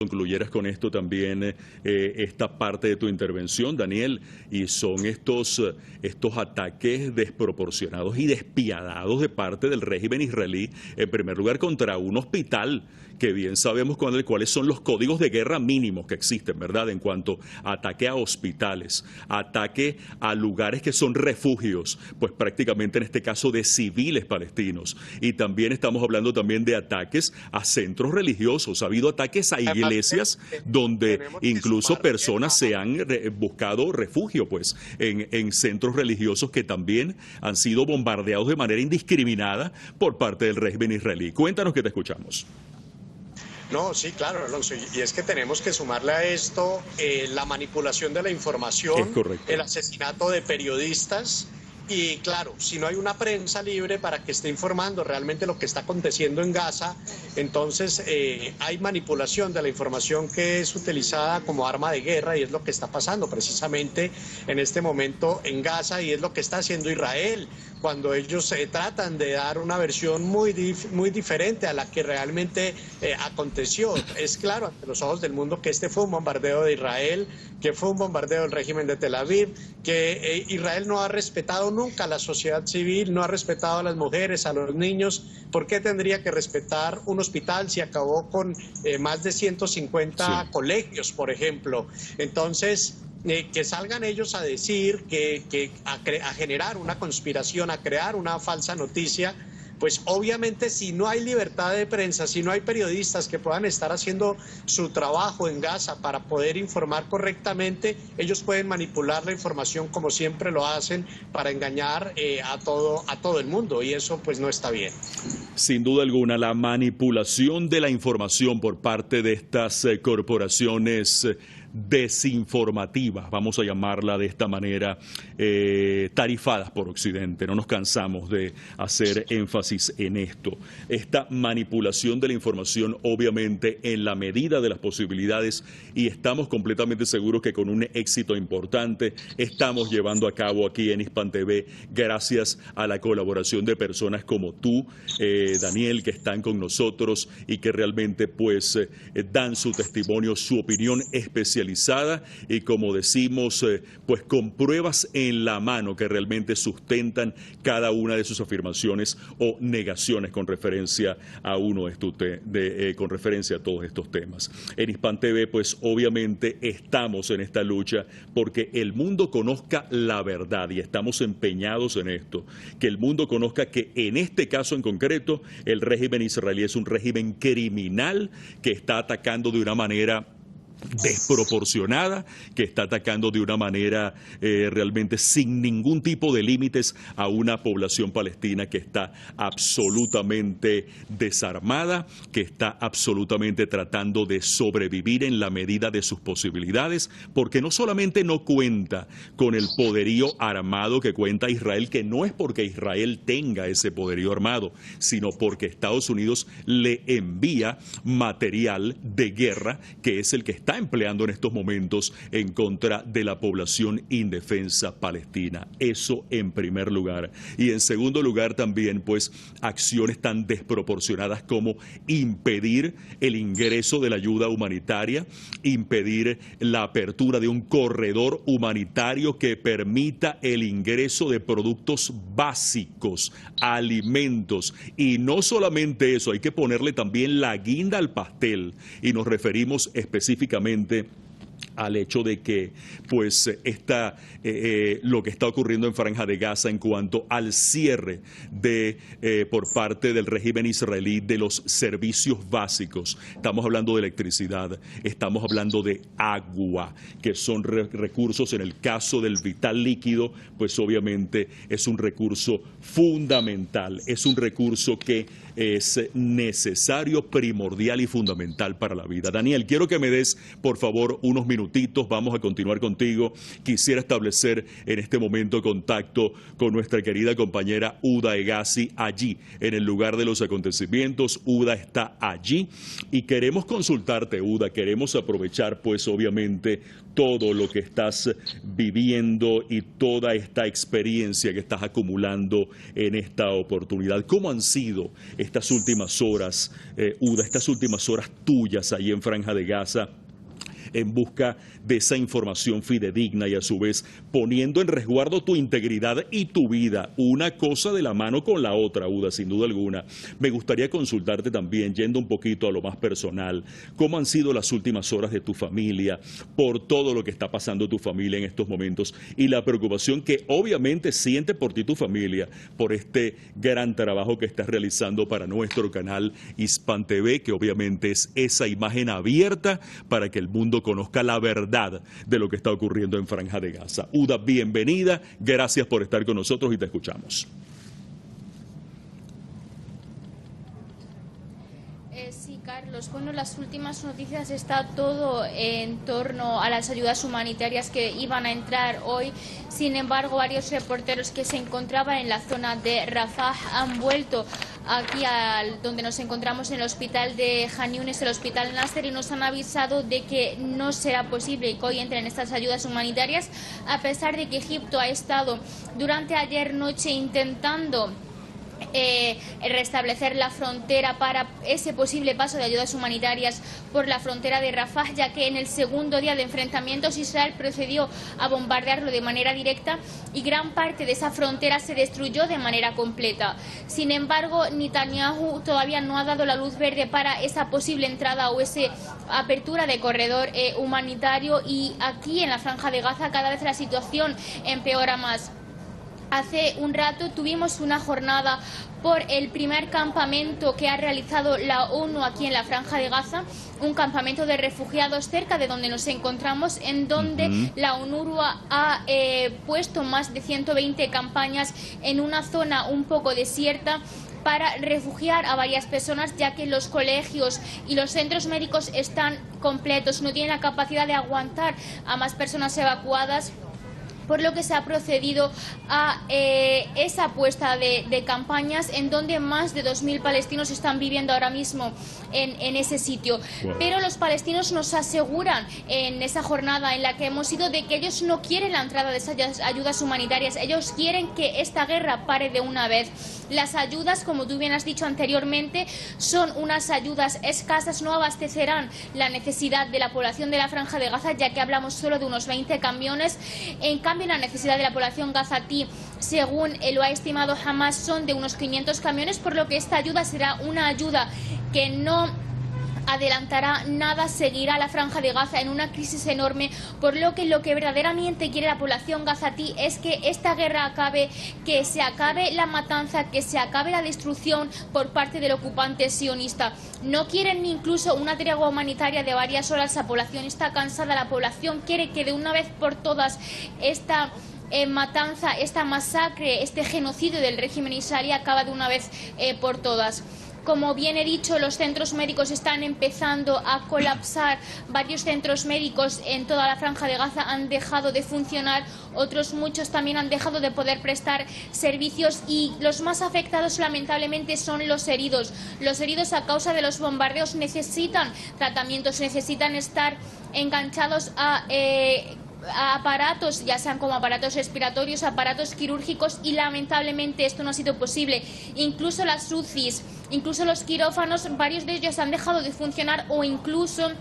Concluyeras con esto también esta parte de tu intervención, Daniel, y son estos ataques desproporcionados y despiadados de parte del régimen israelí, en primer lugar contra un hospital, que bien sabemos cuáles son los códigos de guerra mínimos que existen, ¿verdad? En cuanto a ataque a hospitales, ataque a lugares que son refugios, pues prácticamente en este caso de civiles palestinos. Y también estamos hablando también de ataques a centros religiosos. Ha habido ataques a iglesias donde incluso personas se han buscado refugio, pues, en centros religiosos que también han sido bombardeados de manera indiscriminada por parte del régimen israelí. Cuéntanos, que te escuchamos. No, sí, claro, Alonso, y es que tenemos que sumarle a esto la manipulación de la información, el asesinato de periodistas. Y claro, si no hay una prensa libre para que esté informando realmente lo que está aconteciendo en Gaza, entonces hay manipulación de la información que es utilizada como arma de guerra, y es lo que está pasando precisamente en este momento en Gaza, y es lo que está haciendo Israel cuando ellos tratan de dar una versión muy diferente a la que realmente aconteció. Es claro ante los ojos del mundo que este fue un bombardeo de Israel, que fue un bombardeo del régimen de Tel Aviv, que Israel no ha respetado nunca a la sociedad civil, no ha respetado a las mujeres, a los niños. ¿Por qué tendría que respetar un hospital si acabó con más de 150 colegios, por ejemplo? Entonces, que salgan ellos a decir a generar una conspiración, a crear una falsa noticia, pues obviamente si no hay libertad de prensa, si no hay periodistas que puedan estar haciendo su trabajo en Gaza para poder informar correctamente, ellos pueden manipular la información como siempre lo hacen para engañar a todo el mundo, y eso pues no está bien. Sin duda alguna, la manipulación de la información por parte de estas corporaciones desinformativas, vamos a llamarla de esta manera, tarifadas por Occidente. No nos cansamos de hacer énfasis en esto. Esta manipulación de la información, obviamente, en la medida de las posibilidades, y estamos completamente seguros que con un éxito importante estamos llevando a cabo aquí en Hispan TV, gracias a la colaboración de personas como tú, Daniel, que están con nosotros y que realmente pues dan su testimonio, su opinión especializada, y como decimos, pues con pruebas en la mano que realmente sustentan cada una de sus afirmaciones o negaciones con referencia a con referencia a todos estos temas. En Hispan TV, pues obviamente estamos en esta lucha porque el mundo conozca la verdad, y estamos empeñados en esto, que el mundo conozca que en este caso en concreto el régimen israelí es un régimen criminal que está atacando de una manera desproporcionada, que está atacando de una manera realmente sin ningún tipo de límites a una población palestina que está absolutamente desarmada, que está absolutamente tratando de sobrevivir en la medida de sus posibilidades, porque no solamente no cuenta con el poderío armado que cuenta Israel, que no es porque Israel tenga ese poderío armado, sino porque Estados Unidos le envía material de guerra, que es el que está empleando en estos momentos en contra de la población indefensa palestina. Eso en primer lugar. Y en segundo lugar también, pues, acciones tan desproporcionadas como impedir el ingreso de la ayuda humanitaria, impedir la apertura de un corredor humanitario que permita el ingreso de productos básicos, alimentos. Y no solamente eso, hay que ponerle también la guinda al pastel, y nos referimos específicamente al hecho de que pues lo que está ocurriendo en Franja de Gaza en cuanto al cierre por parte del régimen israelí de los servicios básicos. Estamos hablando de electricidad, estamos hablando de agua, que son recursos, en el caso del vital líquido, pues obviamente es un recurso fundamental, es un recurso que es necesario, primordial y fundamental para la vida. Daniel, quiero que me des, por favor, unos minutitos, vamos a continuar contigo. Quisiera establecer en este momento contacto con nuestra querida compañera Uda Hegazi allí, en el lugar de los acontecimientos. Uda está allí y queremos consultarte, Uda, queremos aprovechar pues obviamente todo lo que estás viviendo y toda esta experiencia que estás acumulando en esta oportunidad. ¿Cómo han sido estas últimas horas, Uda, estas últimas horas tuyas ahí en Franja de Gaza, en busca de esa información fidedigna y a su vez poniendo en resguardo tu integridad y tu vida, una cosa de la mano con la otra, Uda, sin duda alguna. Me gustaría consultarte también, yendo un poquito a lo más personal, ¿cómo han sido las últimas horas de tu familia por todo lo que está pasando tu familia en estos momentos y la preocupación que obviamente siente por ti tu familia, por este gran trabajo que estás realizando para nuestro canal Hispan TV, que obviamente es esa imagen abierta para que el mundo conozca la verdad de lo que está ocurriendo en Franja de Gaza? Uda, bienvenida, gracias por estar con nosotros y te escuchamos. Sí, Carlos. Bueno, las últimas noticias está todo en torno a las ayudas humanitarias que iban a entrar hoy. Sin embargo, varios reporteros que se encontraban en la zona de Rafah han vuelto aquí donde nos encontramos en el hospital de Khan Yunis, el hospital Nasser, y nos han avisado de que no será posible que hoy entren estas ayudas humanitarias, a pesar de que Egipto ha estado durante ayer noche intentando restablecer la frontera para ese posible paso de ayudas humanitarias por la frontera de Rafah, ya que en el segundo día de enfrentamientos Israel procedió a bombardearlo de manera directa y gran parte de esa frontera se destruyó de manera completa. Sin embargo, Netanyahu todavía no ha dado la luz verde para esa posible entrada o esa apertura de corredor humanitario, y aquí en la Franja de Gaza cada vez la situación empeora más. Hace un rato tuvimos una jornada por el primer campamento que ha realizado la ONU aquí en la Franja de Gaza, un campamento de refugiados cerca de donde nos encontramos, en donde la UNRWA ha puesto más de 120 campañas en una zona un poco desierta para refugiar a varias personas, ya que los colegios y los centros médicos están completos, no tienen la capacidad de aguantar a más personas evacuadas, por lo que se ha procedido a esa puesta de campañas en donde más de 2.000 palestinos están viviendo ahora mismo en ese sitio. Wow. Pero los palestinos nos aseguran en esa jornada en la que hemos ido de que ellos no quieren la entrada de esas ayudas humanitarias, ellos quieren que esta guerra pare de una vez. Las ayudas, como tú bien has dicho anteriormente, son unas ayudas escasas, no abastecerán la necesidad de la población de la Franja de Gaza, ya que hablamos solo de unos 20 camiones. En cambio, la necesidad de la población gazatí, según lo ha estimado Hamas, son de unos 500 camiones, por lo que esta ayuda será una ayuda que no adelantará nada, seguirá la Franja de Gaza en una crisis enorme, por lo que verdaderamente quiere la población gazatí es que esta guerra acabe, que se acabe la matanza, que se acabe la destrucción por parte del ocupante sionista. No quieren ni incluso una tregua humanitaria de varias horas, la población está cansada, la población quiere que de una vez por todas esta matanza, esta masacre, este genocidio del régimen israelí acabe de una vez por todas. Como bien he dicho, los centros médicos están empezando a colapsar. Varios centros médicos en toda la Franja de Gaza han dejado de funcionar, otros muchos también han dejado de poder prestar servicios, y los más afectados lamentablemente son los heridos. Los heridos a causa de los bombardeos necesitan tratamientos, necesitan estar enganchados a aparatos, ya sean como aparatos respiratorios, aparatos quirúrgicos, y lamentablemente esto no ha sido posible. Incluso las UCIs, incluso los quirófanos, varios de ellos han dejado de funcionar, o incluso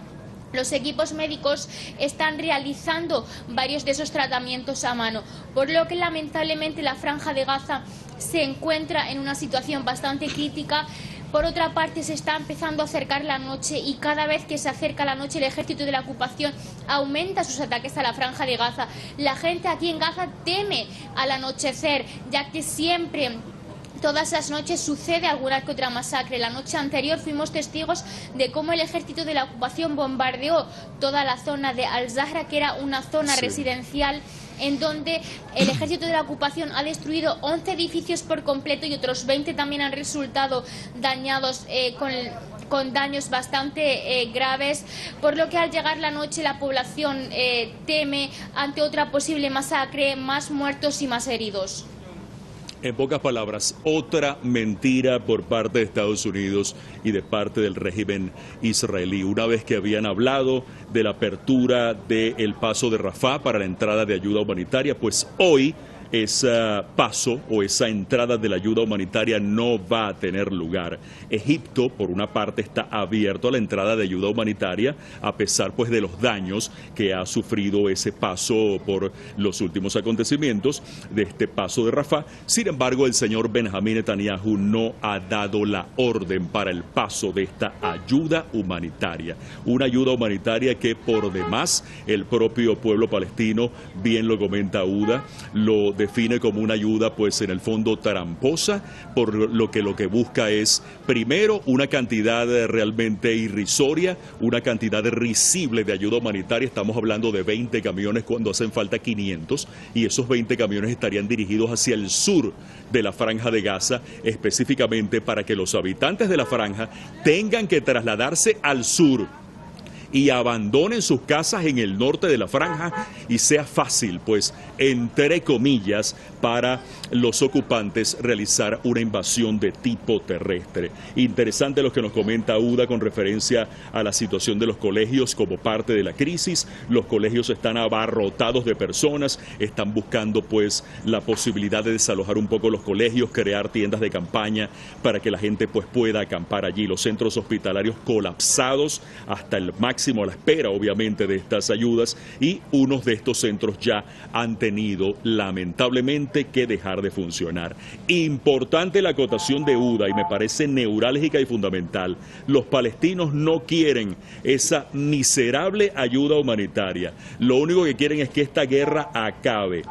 los equipos médicos están realizando varios de esos tratamientos a mano, por lo que lamentablemente la Franja de Gaza se encuentra en una situación bastante crítica. Por otra parte, se está empezando a acercar la noche, y cada vez que se acerca la noche el ejército de la ocupación aumenta sus ataques a la Franja de Gaza. La gente aquí en Gaza teme al anochecer, ya que siempre, todas las noches, sucede alguna que otra masacre. La noche anterior fuimos testigos de cómo el ejército de la ocupación bombardeó toda la zona de Al-Zahra, que era una zona residencial, en donde el ejército de la ocupación ha destruido 11 edificios por completo, y otros 20 también han resultado dañados con daños bastante graves, por lo que al llegar la noche la población teme ante otra posible masacre, más muertos y más heridos. En pocas palabras, otra mentira por parte de Estados Unidos y de parte del régimen israelí. Una vez que habían hablado de la apertura del paso de Rafah para la entrada de ayuda humanitaria, pues hoy ese paso o esa entrada de la ayuda humanitaria no va a tener lugar. Egipto, por una parte, está abierto a la entrada de ayuda humanitaria a pesar pues de los daños que ha sufrido ese paso por los últimos acontecimientos de este paso de Rafah. Sin embargo, el señor Benjamín Netanyahu no ha dado la orden para el paso de esta ayuda humanitaria. Una ayuda humanitaria que por demás el propio pueblo palestino, bien lo comenta UDA, lo define como una ayuda pues en el fondo tramposa, por lo que busca es primero una cantidad realmente irrisoria, una cantidad risible de ayuda humanitaria. Estamos hablando de 20 camiones cuando hacen falta 500, y esos 20 camiones estarían dirigidos hacia el sur de la Franja de Gaza, específicamente para que los habitantes de la franja tengan que trasladarse al sur y abandonen sus casas en el norte de la franja y sea fácil, pues, entre comillas, para los ocupantes realizar una invasión de tipo terrestre. Interesante lo que nos comenta UDA con referencia a la situación de los colegios como parte de la crisis. Los colegios están abarrotados de personas, están buscando pues la posibilidad de desalojar un poco los colegios, crear tiendas de campaña para que la gente pues pueda acampar allí. Los centros hospitalarios colapsados hasta el máximo, a la espera obviamente de estas ayudas, y unos de estos centros ya han tenido lamentablemente que dejar de funcionar. Importante la acotación de UDA, y me parece neurálgica y fundamental. Los palestinos no quieren esa miserable ayuda humanitaria. Lo único que quieren es que esta guerra acabe.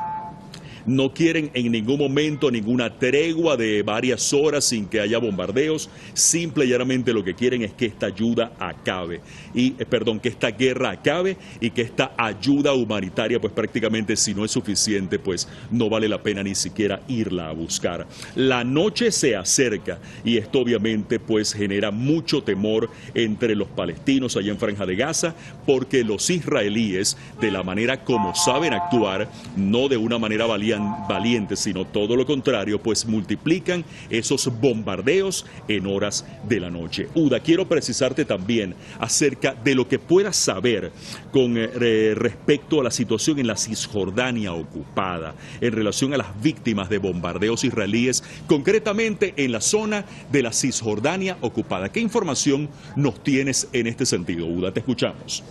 No quieren en ningún momento ninguna tregua de varias horas sin que haya bombardeos. Simple y llanamente lo que quieren es que esta ayuda acabe. Que esta guerra acabe, y que esta ayuda humanitaria, pues prácticamente si no es suficiente, pues no vale la pena ni siquiera irla a buscar. La noche se acerca y esto obviamente pues genera mucho temor entre los palestinos allá en Franja de Gaza, porque los israelíes, de la manera como saben actuar, no de una manera valiente, sino todo lo contrario, pues multiplican esos bombardeos en horas de la noche. UDA, quiero precisarte también acerca de lo que puedas saber con respecto a la situación en la Cisjordania ocupada, en relación a las víctimas de bombardeos israelíes, concretamente en la zona de la Cisjordania ocupada. ¿Qué información nos tienes en este sentido, UDA? Te escuchamos.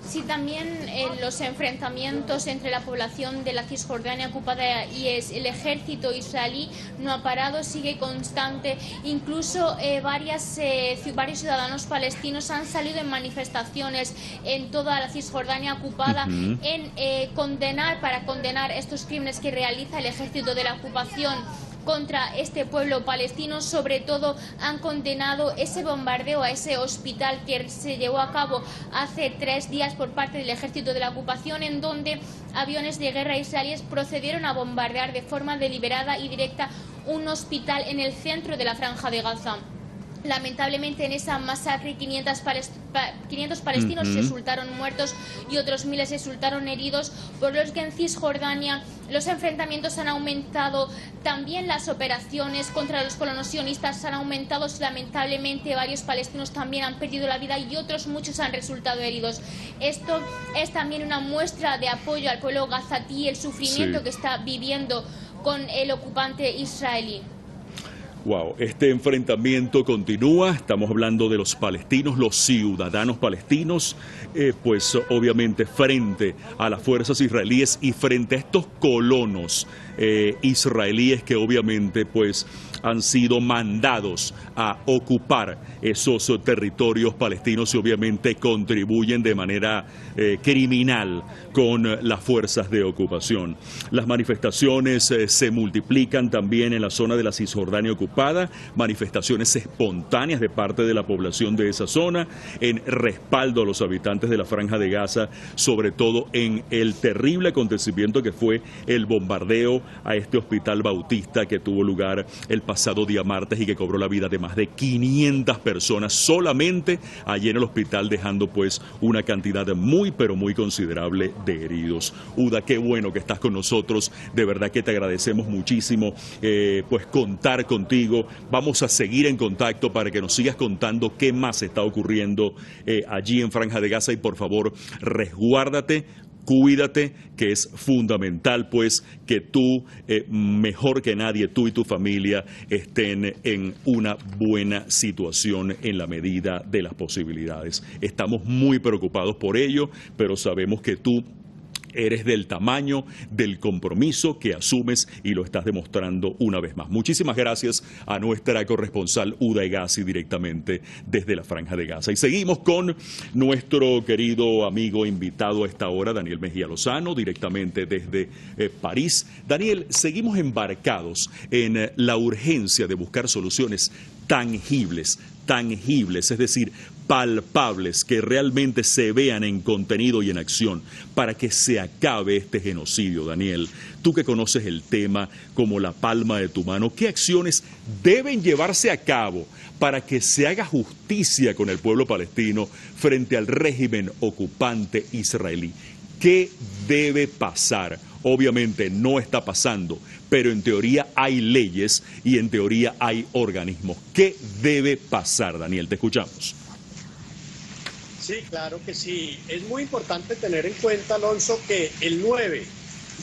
Sí, también los enfrentamientos entre la población de la Cisjordania ocupada y el ejército israelí no ha parado, sigue constante. Incluso varios ciudadanos palestinos han salido en manifestaciones en toda la Cisjordania ocupada para condenar estos crímenes que realiza el ejército de la ocupación contra este pueblo palestino. Sobre todo han condenado ese bombardeo a ese hospital que se llevó a cabo hace 3 días por parte del ejército de la ocupación, en donde aviones de guerra israelíes procedieron a bombardear de forma deliberada y directa un hospital en el centro de la Franja de Gaza. Lamentablemente en esa masacre 500 palestinos resultaron muertos y otros miles resultaron heridos, por los que en Cisjordania los enfrentamientos han aumentado, también las operaciones contra los colonos sionistas han aumentado. Lamentablemente varios palestinos también han perdido la vida y otros muchos han resultado heridos. Esto es también una muestra de apoyo al pueblo gazatí, el sufrimiento que está viviendo con el ocupante israelí. Wow, este enfrentamiento continúa. Estamos hablando de los palestinos, los ciudadanos palestinos, pues obviamente frente a las fuerzas israelíes y frente a estos colonos israelíes que obviamente pues han sido mandados a ocupar esos territorios palestinos y obviamente contribuyen de manera criminal con las fuerzas de ocupación. Las manifestaciones se multiplican también en la zona de la Cisjordania ocupada, manifestaciones espontáneas de parte de la población de esa zona en respaldo a los habitantes de la Franja de Gaza, sobre todo en el terrible acontecimiento que fue el bombardeo a este hospital bautista que tuvo lugar el pasado día martes y que cobró la vida de más de 500 personas solamente allí en el hospital, dejando pues una cantidad muy pero muy considerable de heridos. Uda, qué bueno que estás con nosotros, de verdad que te agradecemos muchísimo pues contar contigo. Vamos a seguir en contacto para que nos sigas contando qué más está ocurriendo allí en Franja de Gaza, y por favor resguárdate, cuídate, que es fundamental pues que tú, mejor que nadie, tú y tu familia estén en una buena situación en la medida de las posibilidades. Estamos muy preocupados por ello, pero sabemos que tú eres del tamaño del compromiso que asumes y lo estás demostrando una vez más. Muchísimas gracias a nuestra corresponsal Uda Hegazi directamente desde la Franja de Gaza. Y seguimos con nuestro querido amigo invitado a esta hora, Daniel Mejía Lozano, directamente desde París. Daniel, seguimos embarcados en la urgencia de buscar soluciones tangibles, es decir, palpables, que realmente se vean en contenido y en acción para que se acabe este genocidio. Daniel, tú que conoces el tema como la palma de tu mano, ¿qué acciones deben llevarse a cabo para que se haga justicia con el pueblo palestino frente al régimen ocupante israelí? ¿Qué debe pasar? Obviamente no está pasando, pero en teoría hay leyes y en teoría hay organismos. ¿Qué debe pasar, Daniel? Te escuchamos. Sí, claro que sí. Es muy importante tener en cuenta, Alonso, que el 9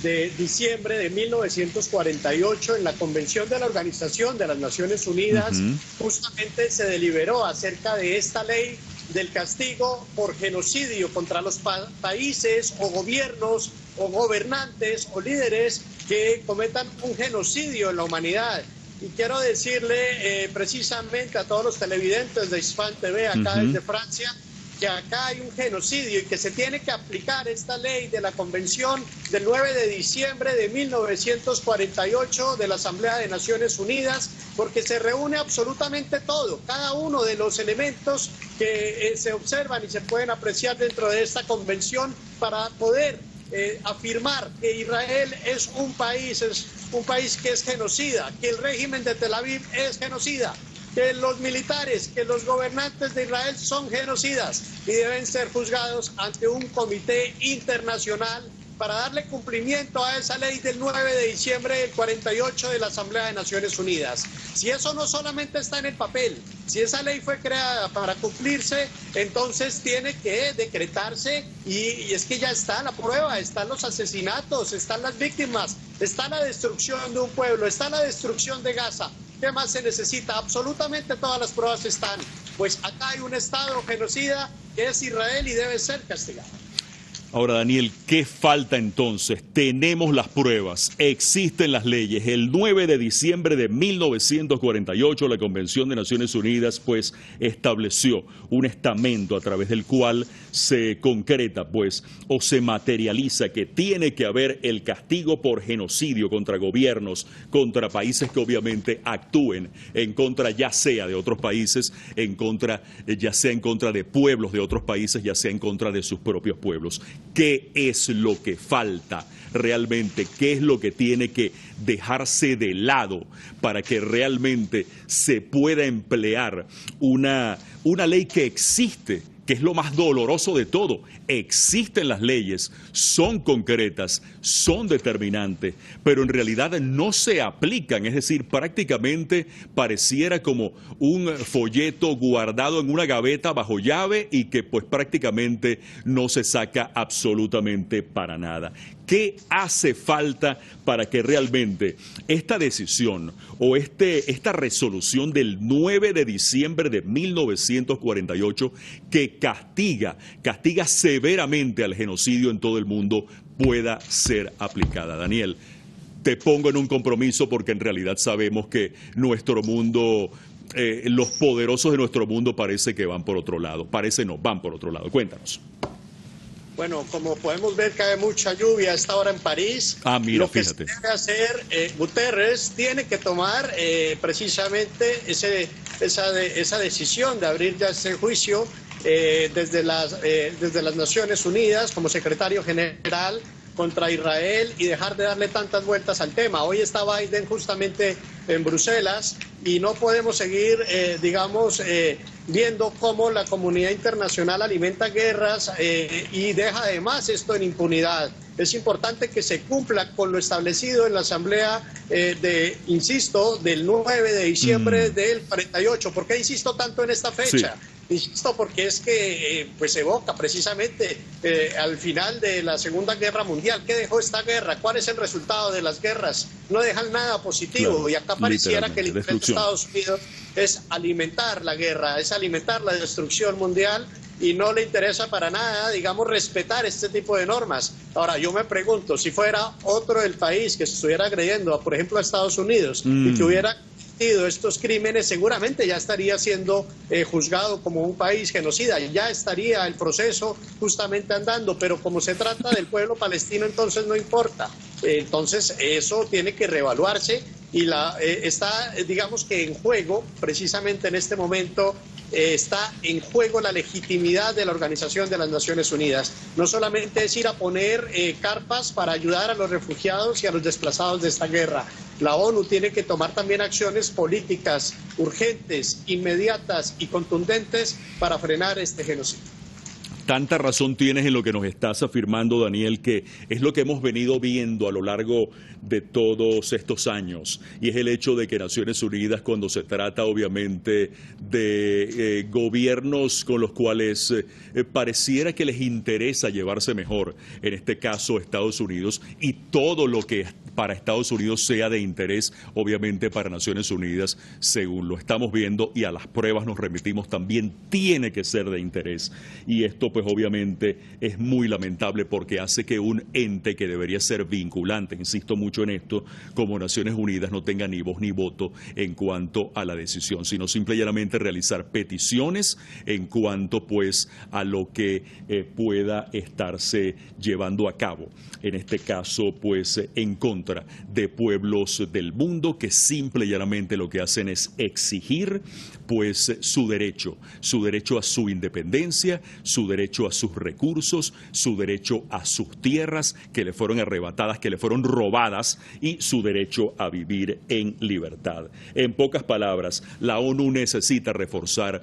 de diciembre de 1948, en la Convención de la Organización de las Naciones Unidas, justamente se deliberó acerca de esta ley del castigo por genocidio contra los países o gobiernos o gobernantes o líderes que cometan un genocidio en la humanidad. Y quiero decirle precisamente a todos los televidentes de Hispan TV acá desde Francia, que acá hay un genocidio y que se tiene que aplicar esta ley de la Convención del 9 de diciembre de 1948 de la Asamblea de Naciones Unidas, porque se reúne absolutamente todo, cada uno de los elementos que se observan y se pueden apreciar dentro de esta convención para poder afirmar que Israel es un país que es genocida, que el régimen de Tel Aviv es genocida, que los militares, que los gobernantes de Israel son genocidas y deben ser juzgados ante un comité internacional para darle cumplimiento a esa ley del 9 de diciembre del 48 de la Asamblea de Naciones Unidas. Si eso no solamente está en el papel, si esa ley fue creada para cumplirse, entonces tiene que decretarse y es que ya está la prueba, están los asesinatos, están las víctimas, está la destrucción de un pueblo, está la destrucción de Gaza. ¿Qué más se necesita? Absolutamente todas las pruebas están. Pues acá hay un Estado genocida que es Israel y debe ser castigado. Ahora, Daniel, ¿qué falta entonces? Tenemos las pruebas, existen las leyes. El 9 de diciembre de 1948, la Convención de Naciones Unidas pues estableció un estamento a través del cual se concreta pues o se materializa que tiene que haber el castigo por genocidio contra gobiernos, contra países que obviamente actúen en contra ya sea de otros países, ya sea en contra de pueblos de otros países, ya sea en contra de sus propios pueblos. ¿Qué es lo que falta realmente? ¿Qué es lo que tiene que dejarse de lado para que realmente se pueda emplear una ley que existe, que es lo más doloroso de todo? Existen las leyes, son concretas, son determinantes, pero en realidad no se aplican, es decir, prácticamente pareciera como un folleto guardado en una gaveta bajo llave y que pues prácticamente no se saca absolutamente para nada. ¿Qué hace falta para que realmente esta decisión o esta resolución del 9 de diciembre de 1948 que castiga severamente al genocidio en todo el mundo pueda ser aplicada? Daniel, te pongo en un compromiso porque en realidad sabemos que nuestro mundo, los poderosos de nuestro mundo parece que van por otro lado, van por otro lado. Cuéntanos. Bueno, como podemos ver, cae mucha lluvia a esta hora en París. Mira, lo que fíjate. se debe hacer, Guterres tiene que tomar precisamente esa decisión de abrir ya ese juicio desde las Naciones Unidas como secretario general contra Israel y dejar de darle tantas vueltas al tema. Hoy está Biden justamente en Bruselas y no podemos seguir, viendo cómo la comunidad internacional alimenta guerras y deja además esto en impunidad. Es importante que se cumpla con lo establecido en la Asamblea insisto, del 9 de diciembre del 48. ¿Por qué insisto tanto en esta fecha? Sí. Insisto porque es que pues evoca precisamente al final de la Segunda Guerra Mundial. ¿Qué dejó esta guerra? ¿Cuál es el resultado de las guerras? No dejan nada positivo. Claro, y acá pareciera que el interés de Estados Unidos es alimentar la guerra, es alimentar la destrucción mundial y no le interesa para nada, digamos, respetar este tipo de normas. Ahora, yo me pregunto, si fuera otro del país que estuviera agrediendo, por ejemplo, a Estados Unidos y que hubiera estos crímenes, seguramente ya estaría siendo juzgado como un país genocida y ya estaría el proceso justamente andando, pero como se trata del pueblo palestino, entonces no importa. Entonces eso tiene que reevaluarse y está, digamos que en juego, precisamente en este momento, está en juego la legitimidad de la Organización de las Naciones Unidas. No solamente es ir a poner carpas para ayudar a los refugiados y a los desplazados de esta guerra. La ONU tiene que tomar también acciones políticas urgentes, inmediatas y contundentes para frenar este genocidio. Tanta razón tienes en lo que nos estás afirmando, Daniel, que es lo que hemos venido viendo a lo largo de todos estos años, y es el hecho de que Naciones Unidas, cuando se trata obviamente de gobiernos con los cuales pareciera que les interesa llevarse mejor, en este caso Estados Unidos, y todo lo que para Estados Unidos sea de interés, obviamente para Naciones Unidas, según lo estamos viendo y a las pruebas nos remitimos, también tiene que ser de interés. Y esto pues obviamente es muy lamentable porque hace que un ente que debería ser vinculante, insisto mucho en esto, como Naciones Unidas, no tenga ni voz ni voto en cuanto a la decisión, sino simple y llanamente realizar peticiones en cuanto pues a lo que pueda estarse llevando a cabo, en este caso pues en contra de pueblos del mundo que simple y llanamente lo que hacen es exigir pues su derecho a su independencia, su derecho a sus recursos, su derecho a sus tierras que le fueron arrebatadas, que le fueron robadas, y su derecho a vivir en libertad. En pocas palabras, la ONU necesita reforzar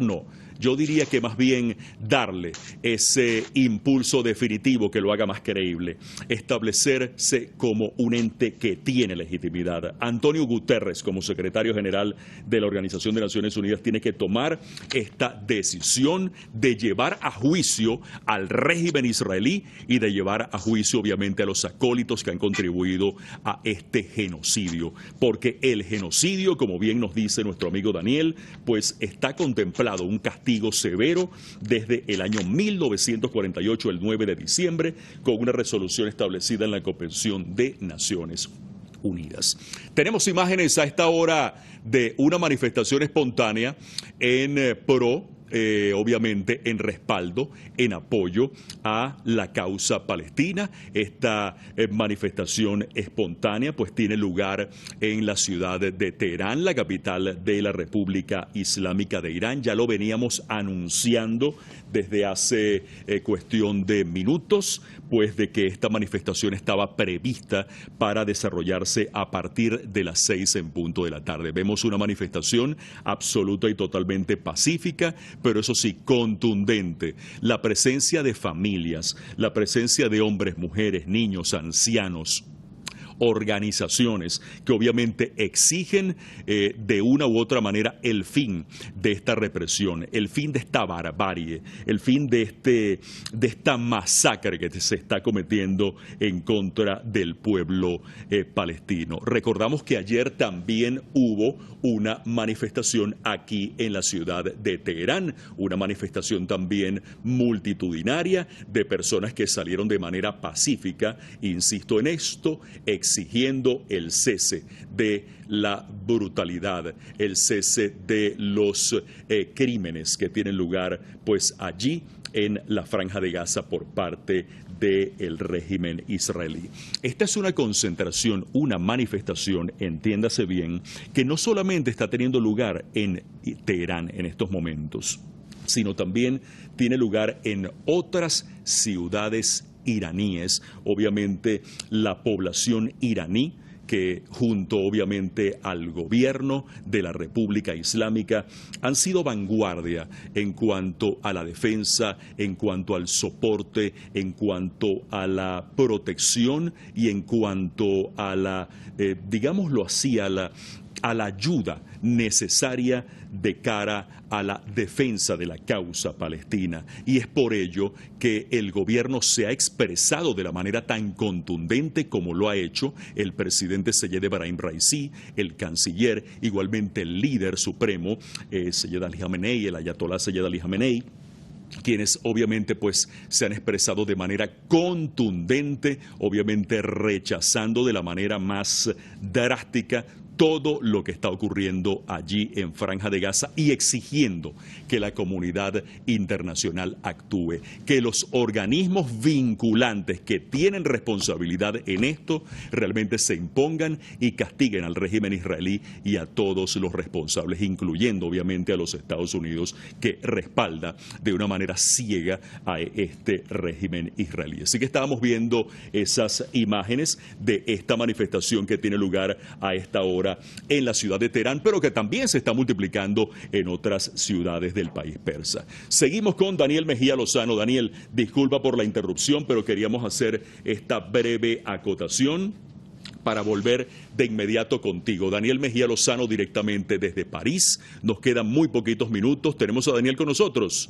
no, yo diría que más bien darle ese impulso definitivo que lo haga más creíble, establecerse como un ente que tiene legitimidad. Antonio Guterres, como secretario general de la Organización de Naciones Unidas, tiene que tomar esta decisión de llevar a juicio al régimen israelí y de llevar a juicio, obviamente, a los acólitos que han contribuido a este genocidio. Porque el genocidio, como bien nos dice nuestro amigo Daniel, pues está contemplado un castigo severo desde el año 1948, el 9 de diciembre, con una resolución establecida en la Convención de Naciones Unidas. Tenemos imágenes a esta hora de una manifestación espontánea en pro, obviamente en respaldo, en apoyo a la causa palestina. Esta manifestación espontánea pues tiene lugar en la ciudad de Teherán, la capital de la República Islámica de Irán. Ya lo veníamos anunciando desde hace cuestión de minutos, pues de que esta manifestación estaba prevista para desarrollarse a partir de las 6 en punto de la tarde. Vemos una manifestación absoluta y totalmente pacífica, pero eso sí, contundente. La presencia de familias, la presencia de hombres, mujeres, niños, ancianos, organizaciones que obviamente exigen de una u otra manera el fin de esta represión, el fin de esta barbarie, el fin de esta masacre que se está cometiendo en contra del pueblo palestino. Recordamos que ayer también hubo una manifestación aquí en la ciudad de Teherán, una manifestación también multitudinaria de personas que salieron de manera pacífica, insisto en esto, exigiendo el cese de la brutalidad, el cese de los crímenes que tienen lugar pues allí en la Franja de Gaza por parte del régimen israelí. Esta es una concentración, una manifestación, entiéndase bien, que no solamente está teniendo lugar en Teherán en estos momentos, sino también tiene lugar en otras ciudades iraníes. Obviamente la población iraní que junto obviamente al gobierno de la República Islámica han sido vanguardia en cuanto a la defensa, en cuanto al soporte, en cuanto a la protección y en cuanto a la, digámoslo así, a la ayuda necesaria de cara a la defensa de la causa palestina. Y es por ello que el gobierno se ha expresado de la manera tan contundente como lo ha hecho el presidente Seyed Ebrahim Raisi, el canciller, igualmente el líder supremo, Seyed Ali Jamenei, el ayatolá Seyed Ali Jamenei, quienes obviamente pues se han expresado de manera contundente, obviamente rechazando de la manera más drástica todo lo que está ocurriendo allí en Franja de Gaza y exigiendo que la comunidad internacional actúe, que los organismos vinculantes que tienen responsabilidad en esto realmente se impongan y castiguen al régimen israelí y a todos los responsables, incluyendo obviamente a los Estados Unidos, que respalda de una manera ciega a este régimen israelí. Así que estábamos viendo esas imágenes de esta manifestación que tiene lugar a esta hora en la ciudad de Teherán, pero que también se está multiplicando en otras ciudades del país persa. Seguimos con Daniel Mejía Lozano. Daniel, disculpa por la interrupción, pero queríamos hacer esta breve acotación para volver de inmediato contigo. Daniel Mejía Lozano, directamente desde París. Nos quedan muy poquitos minutos. ¿Tenemos a Daniel con nosotros?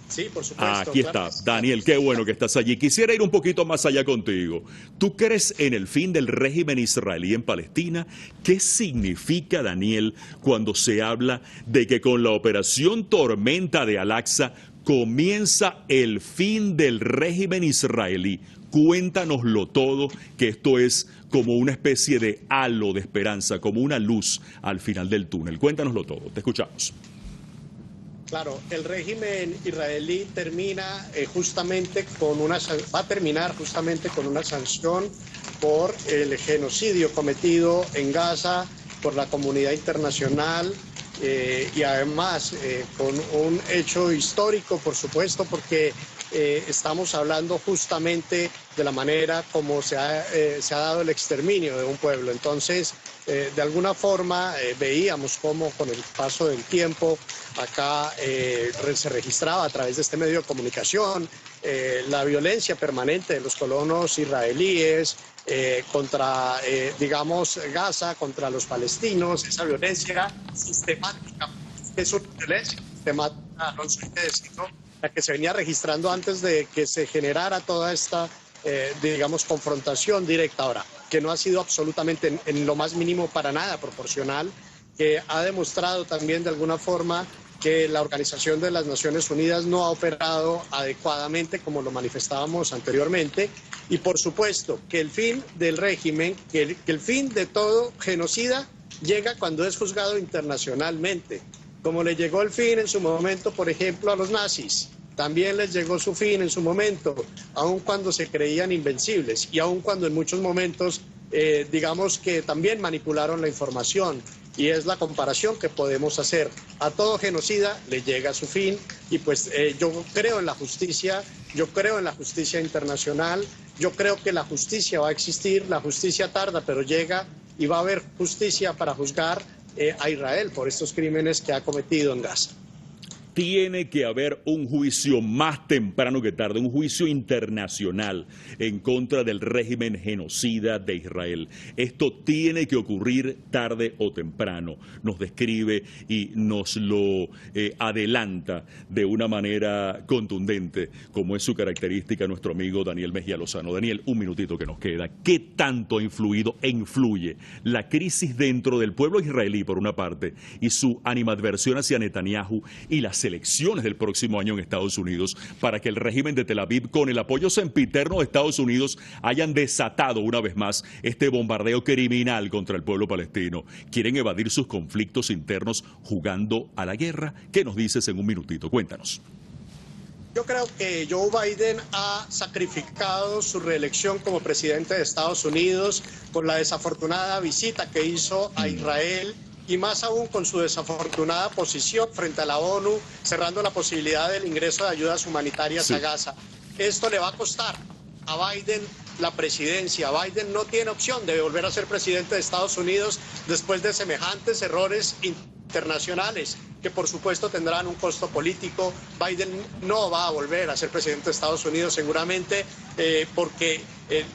Sí, por supuesto. Aquí está, Daniel, qué bueno que estás allí. Quisiera ir un poquito más allá contigo. ¿Tú crees en el fin del régimen israelí en Palestina? ¿Qué significa, Daniel, cuando se habla de que con la operación Tormenta de Al-Aqsa comienza el fin del régimen israelí? Cuéntanoslo todo, que esto es como una especie de halo de esperanza, como una luz al final del túnel. Cuéntanoslo todo, te escuchamos. Claro, el régimen israelí va a terminar justamente con una sanción por el genocidio cometido en Gaza por la comunidad internacional y además con un hecho histórico, por supuesto, porque estamos hablando justamente de la manera como se ha dado el exterminio de un pueblo. Entonces, de alguna forma veíamos cómo con el paso del tiempo acá se registraba a través de este medio de comunicación la violencia permanente de los colonos israelíes contra, digamos, Gaza, contra los palestinos. Esa violencia sistemática, es una violencia sistemática, no sé qué decirlo, la que se venía registrando antes de que se generara toda esta, digamos, confrontación directa ahora, que no ha sido absolutamente en lo más mínimo para nada proporcional, que ha demostrado también de alguna forma que la Organización de las Naciones Unidas no ha operado adecuadamente como lo manifestábamos anteriormente, y por supuesto que el fin del régimen, que el fin de todo genocida llega cuando es juzgado internacionalmente, como le llegó el fin en su momento, por ejemplo, a los nazis. También les llegó su fin en su momento, aun cuando se creían invencibles y aun cuando en muchos momentos, digamos que también manipularon la información. Y es la comparación que podemos hacer. A todo genocida le llega su fin y pues yo creo en la justicia internacional, yo creo que la justicia va a existir, la justicia tarda pero llega y va a haber justicia para juzgar a Israel por estos crímenes que ha cometido en Gaza. Tiene que haber un juicio más temprano que tarde, un juicio internacional en contra del régimen genocida de Israel. Esto tiene que ocurrir tarde o temprano. Nos describe y nos lo adelanta de una manera contundente, como es su característica, nuestro amigo Daniel Mejía Lozano. Daniel, un minutito que nos queda. ¿Qué tanto ha influido e influye la crisis dentro del pueblo israelí, por una parte, y su animadversión hacia Netanyahu y las elecciones del próximo año en Estados Unidos para que el régimen de Tel Aviv, con el apoyo sempiterno de Estados Unidos, hayan desatado una vez más este bombardeo criminal contra el pueblo palestino? ¿Quieren evadir sus conflictos internos jugando a la guerra? ¿Qué nos dices en un minutito? Cuéntanos. Yo creo que Joe Biden ha sacrificado su reelección como presidente de Estados Unidos por la desafortunada visita que hizo a Israel, y más aún con su desafortunada posición frente a la ONU, cerrando la posibilidad del ingreso de ayudas humanitarias a Gaza. Esto le va a costar a Biden la presidencia. Biden no tiene opción de volver a ser presidente de Estados Unidos después de semejantes errores internacionales, que por supuesto tendrán un costo político. Biden no va a volver a ser presidente de Estados Unidos seguramente porque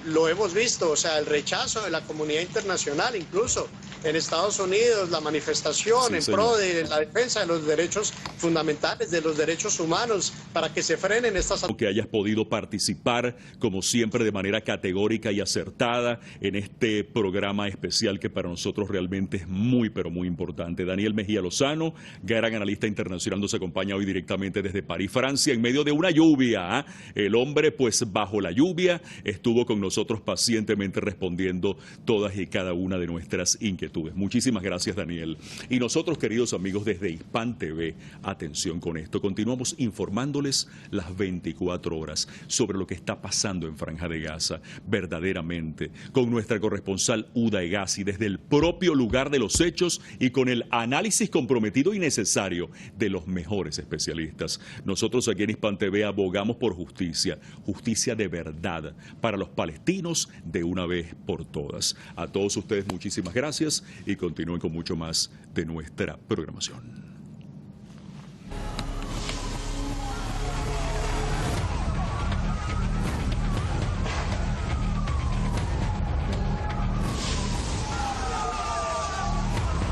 lo hemos visto, o sea, el rechazo de la comunidad internacional, incluso en Estados Unidos, la manifestación en pro de la defensa de los derechos fundamentales, de los derechos humanos, para que se frenen estas... Que hayas podido participar, como siempre, de manera categórica y acertada en este programa especial que para nosotros realmente es muy, pero muy importante. Daniel Mejía Lozano, gran analista internacional, nos acompaña hoy directamente desde París, Francia, en medio de una lluvia. El hombre, pues, bajo la lluvia, estuvo con nosotros pacientemente respondiendo todas y cada una de nuestras inquietudes. Muchísimas gracias, Daniel. Y nosotros, queridos amigos, desde Hispan TV, atención con esto, continuamos informándoles las 24 horas sobre lo que está pasando en Franja de Gaza, verdaderamente, con nuestra corresponsal Uda Egasi, desde el propio lugar de los hechos y con el análisis comprometido y necesario de los mejores especialistas. Nosotros aquí en Hispan TV abogamos por justicia, justicia de verdad, para los palestinos de una vez por todas. A todos ustedes muchísimas gracias y continúen con mucho más de nuestra programación.